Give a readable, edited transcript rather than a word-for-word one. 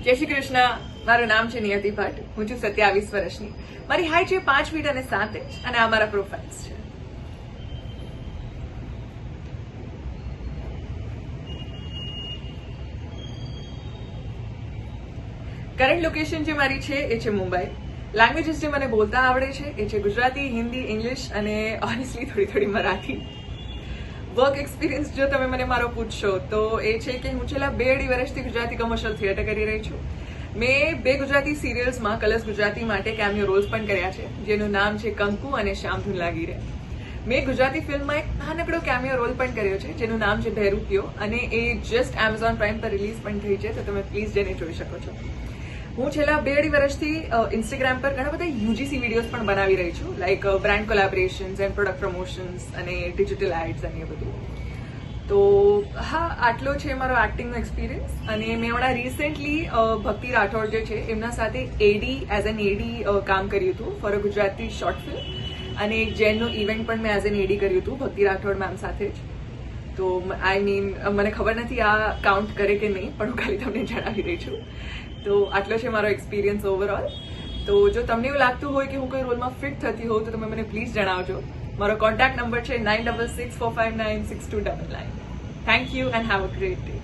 જય શ્રી કૃષ્ણ. મારું નામ છે નિયતિ ભટ્ટ. હું છું 27 વર્ષની. મારી હાઈટ છે 5 ફીટ અને 7 ઇંચ અને આ મારા પ્રોફાઇલ્સ છે. કરંટ લોકેશન જે મારી છે એ છે મુંબઈ. લેંગ્વેજીસ જે મને બોલતા આવડે છે એ છે ગુજરાતી, હિન્દી, ઇંગ્લિશ અને ઓનેસ્ટલી થોડી મરાઠી. વર્ક એક્સપિરિયન્સ જો તમે મને મારો પૂછશો તો એ છે કે હું છેલ્લા 2-2.5 વર્ષથી ગુજરાતી કમર્શિયલ થિયેટર કરી રહી છું. મેં 2 ગુજરાતી સિરિયલ્સમાં કલર્સ ગુજરાતી માટે કેમિયો રોલ્સ પણ કર્યા છે, જેનું નામ છે કંકુ અને શ્યામધૂન લાગી રહે. મેં ગુજરાતી ફિલ્મમાં એક નાનકડો કેમિયો રોલ પણ કર્યો છે, જેનું નામ છે ભેરુપિયો, અને એ જસ્ટ એમેઝોન પ્રાઇમ પર રિલીઝ પણ થઈ છે, તો તમે પ્લીઝ જઈને જોઈ શકો છો. હું છેલ્લા 2-2.5 વર્ષથી ઇન્સ્ટાગ્રામ પર ઘણા બધા યુજીસી વિડીયોઝ પણ બનાવી રહી છું, like brand collaborations and product promotions અને ડિજિટલ એડ્સ અને એ બધું. તો હા, આટલો છે મારો એક્ટિંગનો એક્સપિરિયન્સ. અને મેં હમણાં રિસેન્ટલી ભક્તિ રાઠોડ જે છે એમના સાથે એઝ એન એડી કામ કર્યું હતું for a Gujarati short film, અને એક જેનનું ઇવેન્ટ પણ મેં એઝ એન એડી કર્યું હતું ભક્તિ રાઠોડ મેમ સાથે જ. તો આઈ મીન મને ખબર નથી આ કાઉન્ટ કરે કે નહીં, પણ હું ખાલી તમને જણાવી રહી છું. તો આટલો છે મારો એક્સપિરિયન્સ ઓવરઓલ. તો જો તમને એવું લાગતું હોય કે હું કોઈ રોલમાં ફિટ થતી હોઉં તો તમે મને પ્લીઝ જણાવજો. મારો કોન્ટેક્ટ નંબર છે 9664596299. Thank you and have a great day.